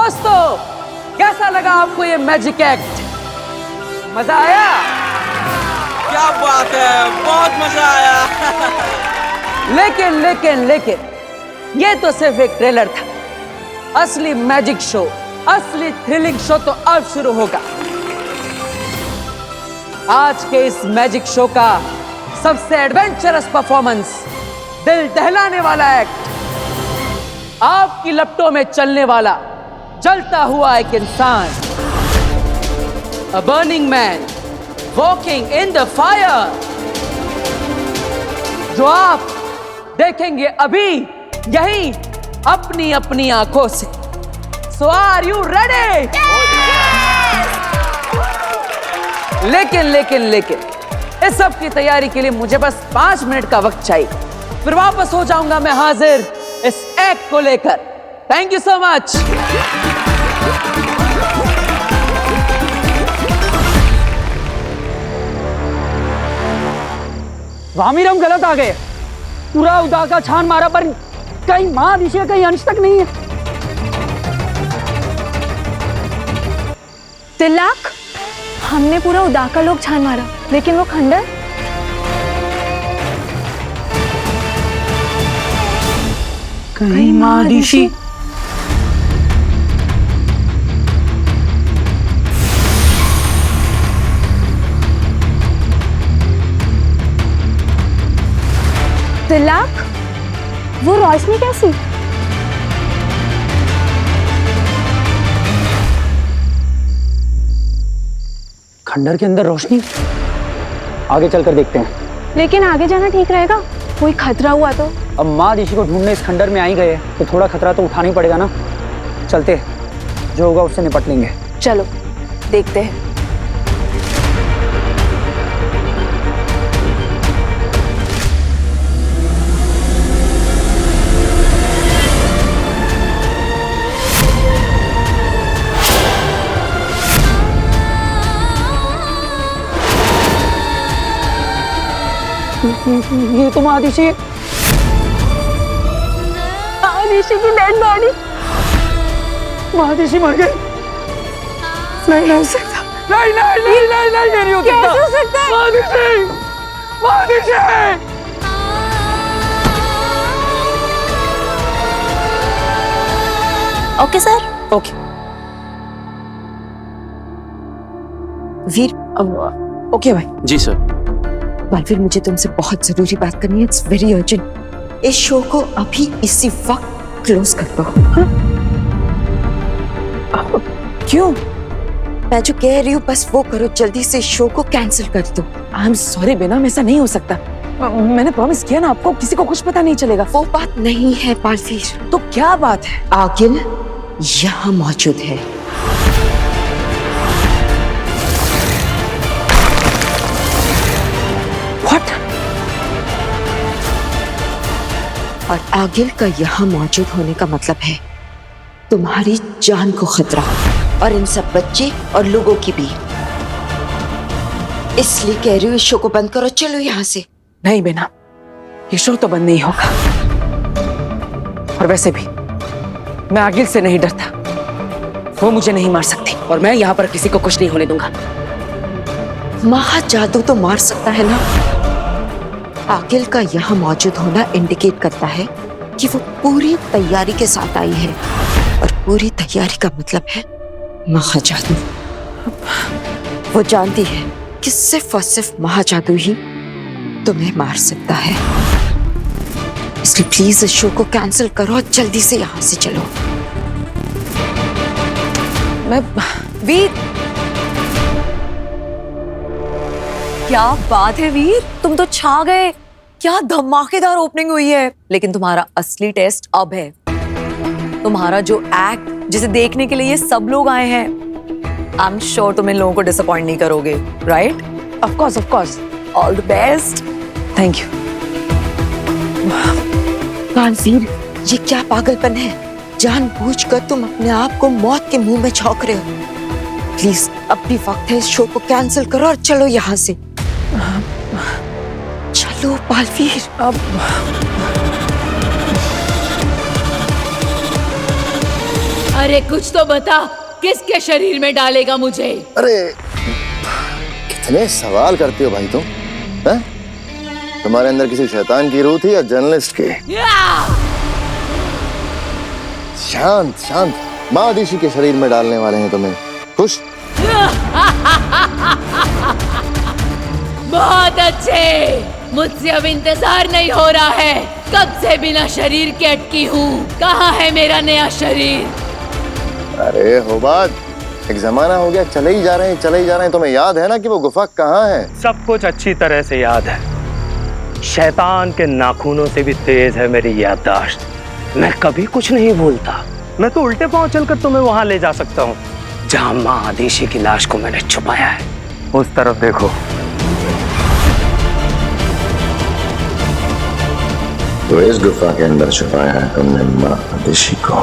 दोस्तों, कैसा लगा आपको ये मैजिक एक्ट? मजा आया? क्या बात है, बहुत मजा आया। लेकिन ये तो सिर्फ एक ट्रेलर था। असली मैजिक शो, असली थ्रिलिंग शो तो अब शुरू होगा। आज के इस मैजिक शो का सबसे एडवेंचरस परफॉर्मेंस, दिल दहलाने वाला एक्ट, आपकी लपटों में चलने वाला जलता हुआ एक इंसान, अ burning man walking in the fire, जो आप देखेंगे अभी यही अपनी अपनी आंखों से। सो आर यू रेडी? लेकिन इस सब की तैयारी के लिए मुझे बस 5 मिनट का वक्त चाहिए, फिर वापस हो जाऊंगा मैं हाजिर इस एक्ट को लेकर। Thank you so much. वामिर, हम गलत आ गए। पूरा उदा का छान मारा पर कहीं महादिशा कहीं अंश तक नहीं है। तिलक, हमने पूरा उदा का लोग छान मारा, लेकिन वो खंडर कहीं महादिशी। तिलक, वो रोशनी कैसी? खंडर के अंदर रोशनी। आगे चलकर देखते हैं। लेकिन आगे जाना ठीक रहेगा? कोई खतरा हुआ तो? अब माँ ऋषि को ढूंढने इस खंडर में आ ही गए तो थोड़ा खतरा तो उठाना ही पड़ेगा ना। चलते हैं, जो होगा उससे निपट लेंगे। चलो देखते हैं। ये तो महादिशी है। महादिशी की डेड बॉडी। महादिशी मर गई। नहीं हो सकता। नहीं हो सकता। कैसे हो सकता है? महादिशी। Okay sir. Okay Veer, okay भाई। जी सर। बालवीर, मुझे तुमसे बहुत जरूरी बात करनी है। It's very urgent. इस शो को अभी इसी वक्त क्लोज कर दो। क्यों? मैं जो कह रही हूँ बस वो करो, जल्दी से शो को कैंसिल कर दो। आई एम सॉरी बेनम, ऐसा नहीं हो सकता। मैंने प्रॉमिस किया ना आपको, किसी को कुछ पता नहीं चलेगा। वो बात नहीं है बालवीर। तो क्या बात है? आगिल यहाँ मौजूद है। What? और आगिल का यहाँ मौजूद होने का मतलब है तुम्हारी जान को खतरा, और इन सब बच्चे और लोगों की भी। इसलिए कह रही हूँ इस शो को बंद करो। चलो यहाँ से। नहीं बेना, ये शो तो बंद नहीं होगा। और वैसे भी मैं आगिल से नहीं डरता। वो मुझे नहीं मार सकती और मैं यहाँ पर किसी को कुछ नहीं होने दूंगा। महाजादू तो मार सकता है ना। आगिल का यहाँ मौजूद होना इंडिकेट करता है कि वो पूरी तैयारी के साथ आई है, और पूरी तैयारी का मतलब है महाजादू। वो जानती है कि सिर्फ और सिर्फ महाजादू ही तुम्हें मार सकता है। इसलिए प्लीज इस शो को कैंसिल करो और जल्दी से यहाँ से चलो। मैं वीर, क्या बात है वीर, तुम तो छा गए। क्या धमाकेदार ओपनिंग हुई है। लेकिन तुम्हारा असली टेस्ट अब है। तुम्हारा जो एक्ट, जिसे देखने के लिए ये सब लोग आए हैं, आई एम श्योर तुम इन लोगों को डिसअपॉइंट नहीं करोगे, right? Of course. All the best. Thank you. Baalveer, ये क्या पागलपन है? जानबूझकर तुम अपने आप को मौत के मुंह में झोंक रहे हो। प्लीज अब भी वक्त है, इस शो को कैंसिल करो और चलो यहाँ से। चलो बालवीर। अब अरे कुछ तो बता, किसके शरीर में डालेगा मुझे? अरे कितने सवाल करती हो भाई तुम, हैं? तुम्हारे अंदर किसी शैतान की रूह थी या जर्नलिस्ट की? शांत शांत, महादिशी के शरीर में डालने वाले हैं तुम्हें। खुश? बहुत अच्छे, मुझसे अब इंतजार नहीं हो रहा है। कब से बिना शरीर के अटकी हूँ। कहाँ है मेरा नया शरीर? अरे होबाद, एक जमाना हो गया, चले ही जा रहे हैं, चले ही जा रहे हैं। तुम्हें याद है ना कि वो गुफा कहाँ है? सब कुछ अच्छी तरह से याद है। शैतान के नाखूनों से भी तेज है मेरी याददाश्त। मैं कभी कुछ नहीं भूलता। मैं तो उल्टे पांव चलकर तुम्हें वहां ले जा सकता हूँ जहां माँ आदिशी की लाश को मैंने छुपाया है। उस तरफ देखो। तो इस गुफा के अंदर छुपाया है तुमने माँ आदिशी को।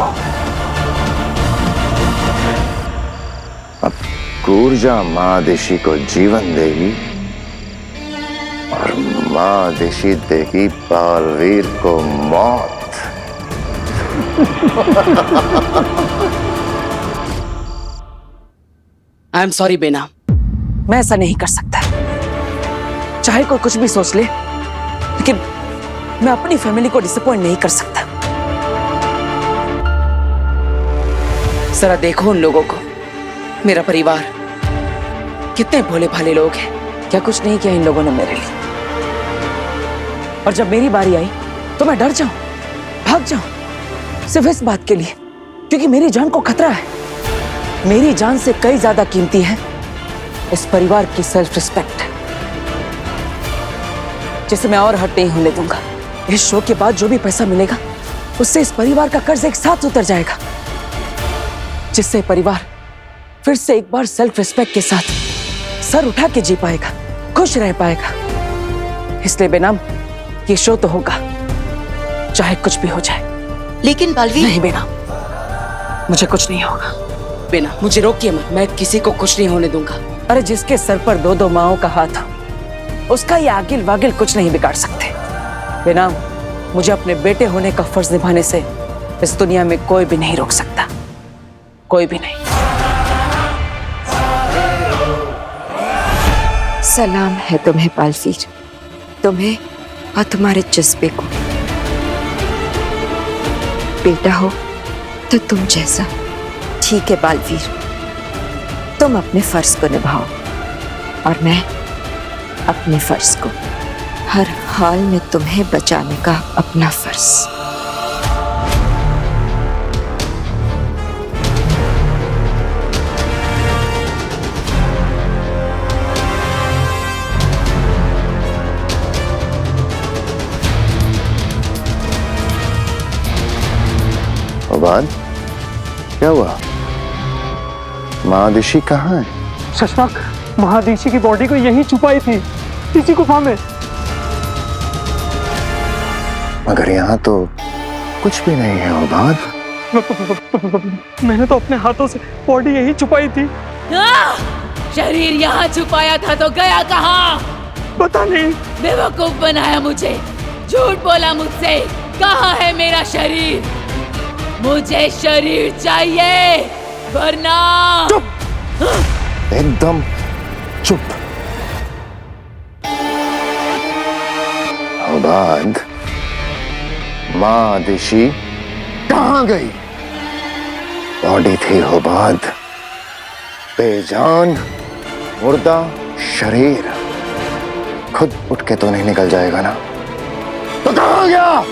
अब कूर्जा माँ आदिशी को जीवन देगी और माँ आदिशी देगी बालवीर को मौत। आई एम सॉरी बेना, मैं ऐसा नहीं कर सकता। चाहे कोई कुछ भी सोच ले, लेकिन मैं अपनी फैमिली को डिसअपॉइंट नहीं कर सकता। जरा देखो उन लोगों को, मेरा परिवार, कितने भोले भाले लोग हैं। क्या कुछ नहीं किया इन लोगों ने मेरे लिए। और जब मेरी बारी आई तो मैं डर जाऊं, भाग जाऊं, सिर्फ इस बात के लिए क्योंकि मेरी जान को खतरा है। मेरी जान से कई ज्यादा कीमती है इस परिवार की सेल्फ रिस्पेक्ट, जिसे मैं और हट नहीं होने दूंगा। इस शो के बाद जो भी पैसा मिलेगा उससे इस परिवार का कर्ज एक साथ उतर जाएगा, जिससे परिवार फिर से एक बार सेल्फ रिस्पेक्ट के साथ सर उठा के जी पाएगा, खुश रह पाएगा। इसलिए बेनाम ये शो तो होगा, चाहे कुछ भी हो जाए। लेकिन बालवीर, नहीं बेना, मुझे कुछ नहीं होगा। बेना मुझे रोकिए मत, मैं किसी को कुछ नहीं होने दूंगा। अरे जिसके सर पर दो दो माओं का हाथ हो, उसका ये आगिल वागिल कुछ नहीं बिगाड़ सकते। बेना मुझे अपने बेटे होने का फर्ज निभाने से इस दुनिया में कोई भी नहीं रोक सकता, कोई भी नहीं। सलाम है तुम्हें बालवीर, तुम्हें और तुम्हारे जज्बे को। बेटा हो तो तुम जैसा। ठीक है बालवीर, तुम अपने फर्ज को निभाओ और मैं अपने फर्ज को। हर हाल में तुम्हें बचाने का अपना फर्ज। बाद क्या हुआ? महादिशी कहाँ है? शशांक महादिशी की बॉडी को यहीं छुपाई थी, इसी गुफा में। मगर यहाँ तो कुछ भी नहीं है उबाद। मैंने तो अपने हाथों से बॉडी यहीं छुपाई थी। शरीर यहाँ छुपाया था तो गया कहाँ? पता नहीं। बेवकूफ बनाया मुझे, झूठ बोला मुझसे। कहाँ है मेरा शरीर? मुझे शरीर चाहिए, वरना। चुप, एकदम चुप। उबाद, माँ आदिशी कहाँ गई? बॉडी थी उबाद, बेजान मुर्दा शरीर। खुद उठ के तो नहीं निकल जाएगा ना? तो कहाँ गया?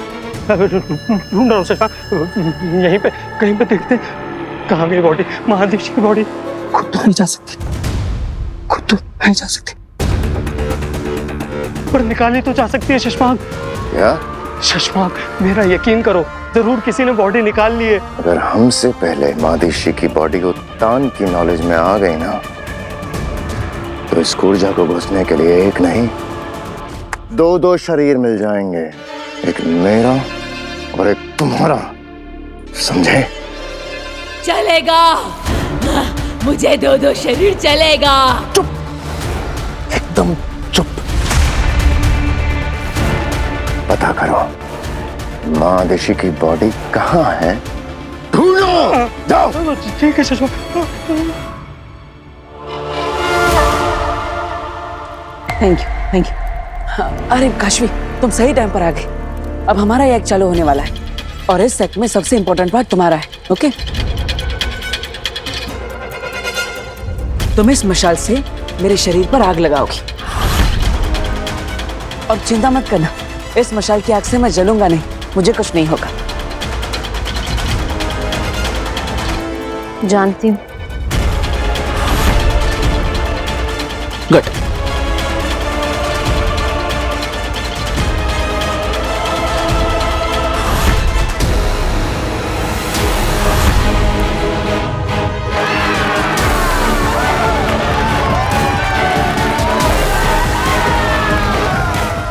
ढूंढ रहा हूँ शशांक, यहीं पे कहीं पे देखते कहाँ गई बॉडी, महादिशी की बॉडी। खुद तो नहीं जा सकती, खुद तो नहीं जा सकती, पर निकाली तो जा सकती है शशांक। क्या? शशांक मेरा यकीन करो, जरूर किसी ने बॉडी निकाल ली है। अगर हमसे पहले महादिशी की बॉडी उत्तान की नॉलेज में आ गई ना, तो इस ऊर्जा को घुसने के लिए एक नहीं दो दो शरीर मिल जाएंगे, एक मेरा और एक तुम्हारा, समझे? चलेगा, मुझे दो दो शरीर चलेगा। चुप, एकदम चुप। पता करो महादिशी की बॉडी कहाँ है, ढूंढो, जाओ। ठीक है चश्मा। Thank you. अरे काशवी, तुम सही टाइम पर आ गए। अब हमारा ये एक्ट चालू होने वाला है और इस एक्ट में सबसे इंपॉर्टेंट पार्ट तुम्हारा है। ओके, तुम इस मशाल से मेरे शरीर पर आग लगाओगी और चिंता मत करना, इस मशाल की आग से मैं जलूंगा नहीं, मुझे कुछ नहीं होगा। जानती हूँ। गुड।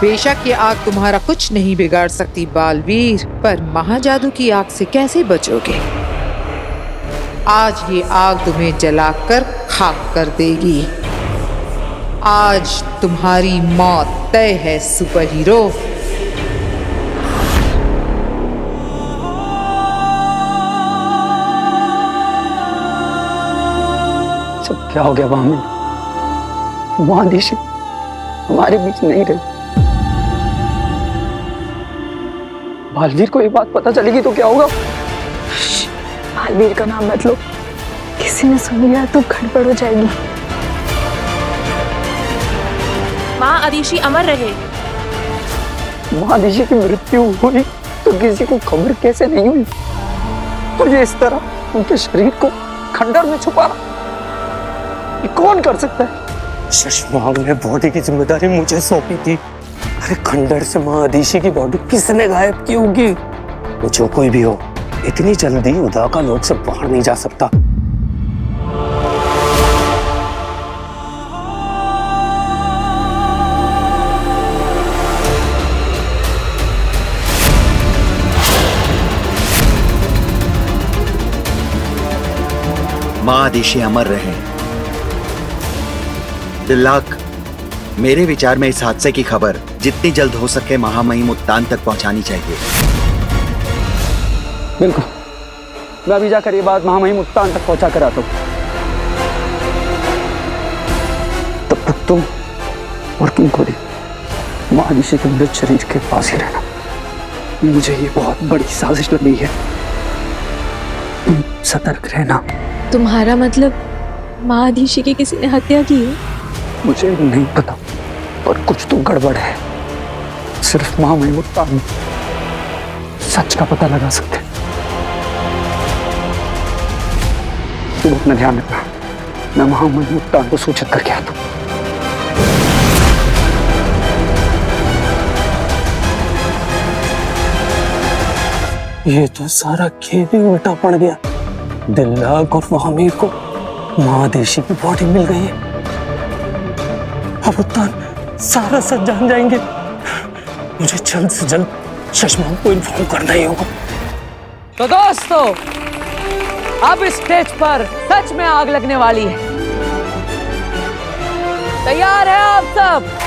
बेशक ये आग तुम्हारा कुछ नहीं बिगाड़ सकती बालवीर, पर महाजादू की आग से कैसे बचोगे? आज ये आग तुम्हें जलाकर खाक कर देगी। आज तुम्हारी मौत तय है सुपर हीरो। सब क्या हो गया वामिन? महादिशी हमारे बीच नहीं रही। बालवीर को ये बात पता चलेगी तो क्या होगा? बालवीर का नाम मत लो, किसी ने सुन लिया तो गड़बड़ हो जाएगी। माँ आदिशी अमर रहे। महादिशी की मृत्यु हुई तो किसी को खबर कैसे नहीं हुई? और ये इस तरह उनके शरीर को खंडर में छुपाना, ये कौन कर सकता है? शशमाग ने बॉडी की जिम्मेदारी मुझे सौंपी थी। अरे खंडर से महादिशी की बॉडी किसने गायब की होगी? वो जो कोई भी हो, इतनी जल्दी उदाका लोक से बाहर नहीं जा सकता। महादिशी अमर रहे। दिल्लाक, मेरे विचार में इस हादसे की खबर जितनी जल्द हो सके महामहिम उत्तान तक पहुंचानी चाहिए। बिल्कुल, मैं अभी जाकर ये बात महामहिम उत्तान तक पहुंचा कर आता हूं। तब तक तुम और तुम को महादिशी के मृत शरीर के पास ही रहना। मुझे ये बहुत बड़ी साजिश लग रही है, तुम सतर्क रहना। तुम्हारा मतलब महादिशी की किसी ने हत्या की है? मुझे नहीं पता, पर कुछ तो गड़बड़ है। सिर्फ महामहिम उत्तान सच का पता लगा सकते। तुम अपना ध्यान रखना, मैं महामहिम उत्तान को सूचित करके आता हूं। ये तो सारा खेल ही उल्टा पड़ गया। दिल्लाक और महामीर को महादिशी की बॉडी मिल गई है। अब उत्तान सारा सच जान जाएंगे। मुझे जल्द से जल्द शशमाग को इन्फॉर्म करना ही होगा। तो दोस्तों, अब इस स्टेज पर सच में आग लगने वाली है। तैयार है आप सब?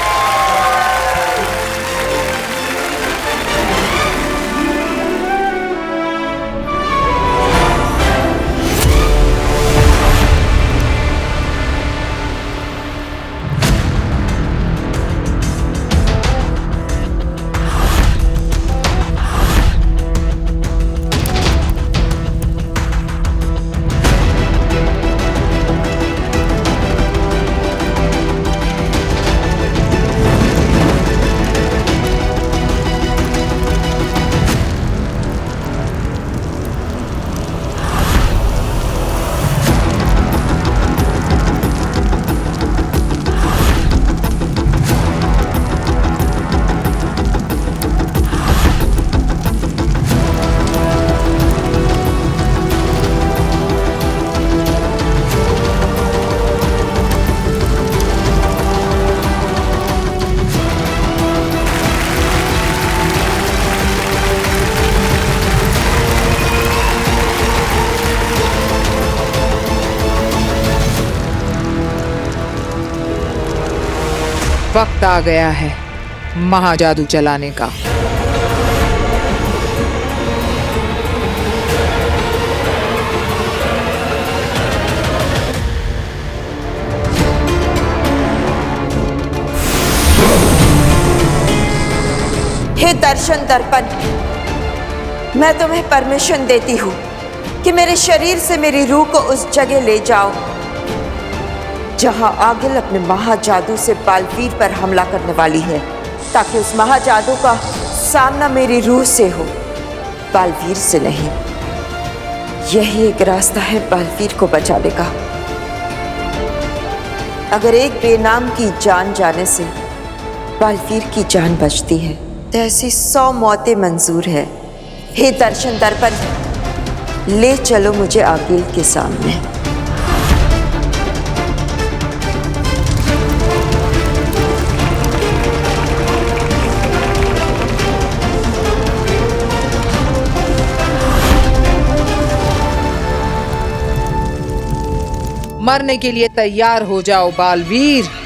वक्त आ गया है महाजादू चलाने का। दर्शन दर्पण, मैं तुम्हें परमिशन देती हूँ कि मेरे शरीर से मेरी रूह को उस जगह ले जाओ जहां आगिल अपने महाजादू से बालवीर पर हमला करने वाली है, ताकि उस महाजादू का सामना मेरी रूह से हो, बालवीर से नहीं। यही एक रास्ता है बालवीर को बचाने का। अगर एक बेनाम की जान जाने से बालवीर की जान बचती है तो ऐसी 100 मौतें मंजूर है। हे दर्शन दर्पण, ले चलो मुझे आगिल के सामने। मरने के लिए तैयार हो जाओ बालवीर।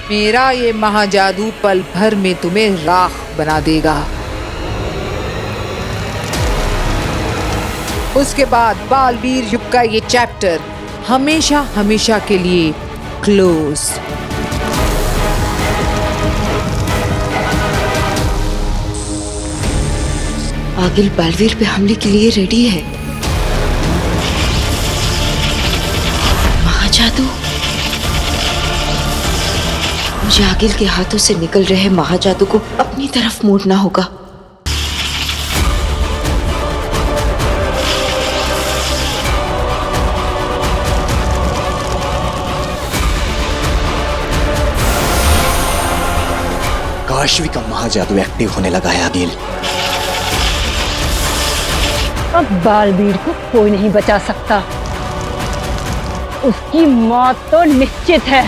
मेरा ये महाजादू पल भर में तुम्हें राख बना देगा। उसके बाद बालवीर युग का ये चैप्टर हमेशा हमेशा के लिए क्लोज। आगिल बालवीर पे हमले के लिए रेडी है। महाजादू, मुझे आगिल के हाथों से निकल रहे महाजादू को अपनी तरफ मोड़ना होगा। काशवी का महाजादू एक्टिव होने लगा है आगिल। अब बालवीर को कोई नहीं बचा सकता, उसकी मौत तो निश्चित है।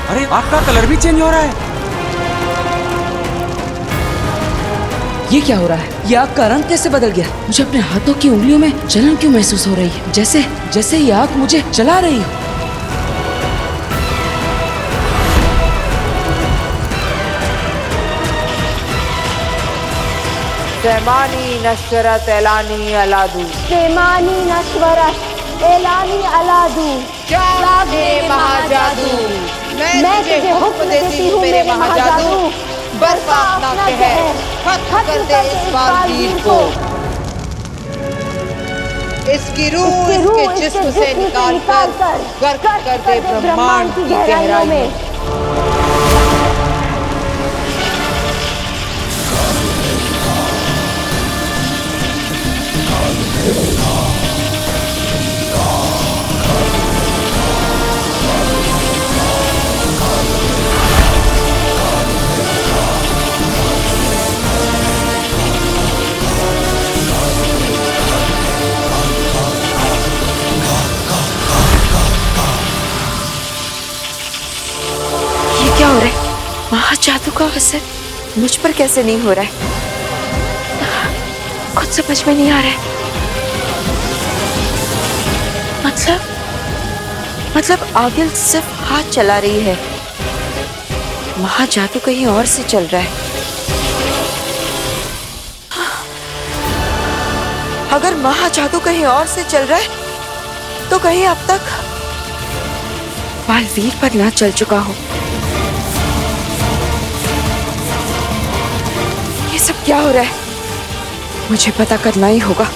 अरे आग का कलर भी चेंज हो रहा है। ये क्या हो रहा है? ये आग का रंग कैसे बदल गया? मुझे अपने हाथों की उंगलियों में जलन क्यों महसूस हो रही है? जैसे जैसे ये आग मुझे जला रही हो। सेमानी नशरत एलानी अलादू, सेमानी नश्वरत एलानी अलादू। जागे महाजादू, मैं तुझे हुक्म देती हूँ मेरे महाजादू, बर्पा अपना कहर, खत्म कर दे इस बालवीर को। इसकी रूह इसके जिस्म से निकाल कर गर्क कर दे ब्रह्मांड की गहराइयों में। क्या हो रहा है? महाजादू का असर मुझ पर कैसे नहीं हो रहा है? कुछ समझ में नहीं आ रहा है। मतलब आगिल सिर्फ हाथ चला रही है, महाजादू कहीं और से चल रहा है। अगर महाजादू कहीं और से चल रहा है तो कहीं अब तक बालवीर पर ना चल चुका हो। ये सब क्या हो रहा है? मुझे पता करना ही होगा,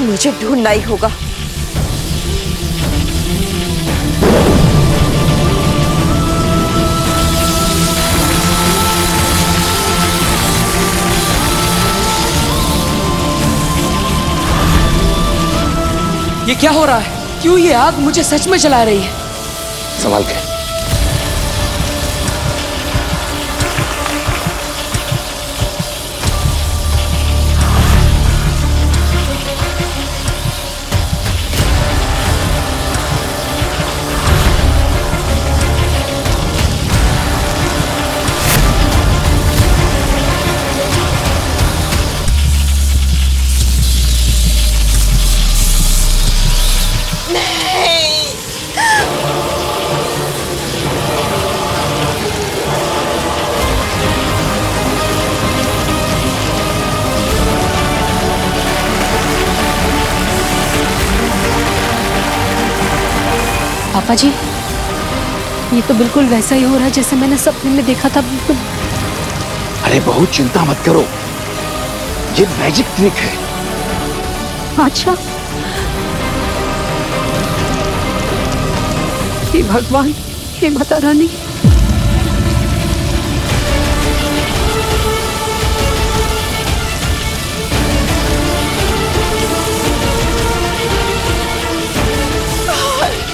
मुझे ढूंढना ही होगा। ये क्या हो रहा है? क्यों ये आग मुझे सच में जला रही है? संभाल के। पापा जी, ये तो बिल्कुल वैसा ही हो रहा है जैसे मैंने सपने में देखा था। बिल्कुल। अरे बहुत चिंता मत करो, ये मैजिक ट्रिक है। अच्छा, हे भगवान, हे माता रानी।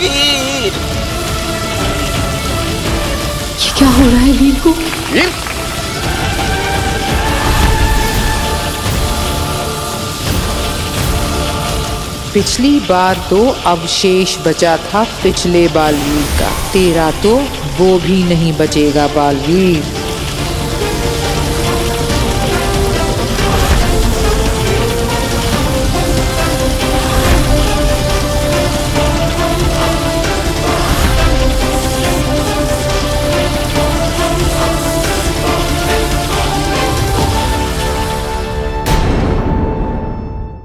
ये क्या हो रहा है वीर को? पिछली बार तो अवशेष बचा था पिछले बालवीर का, तेरा तो वो भी नहीं बचेगा बालवीर।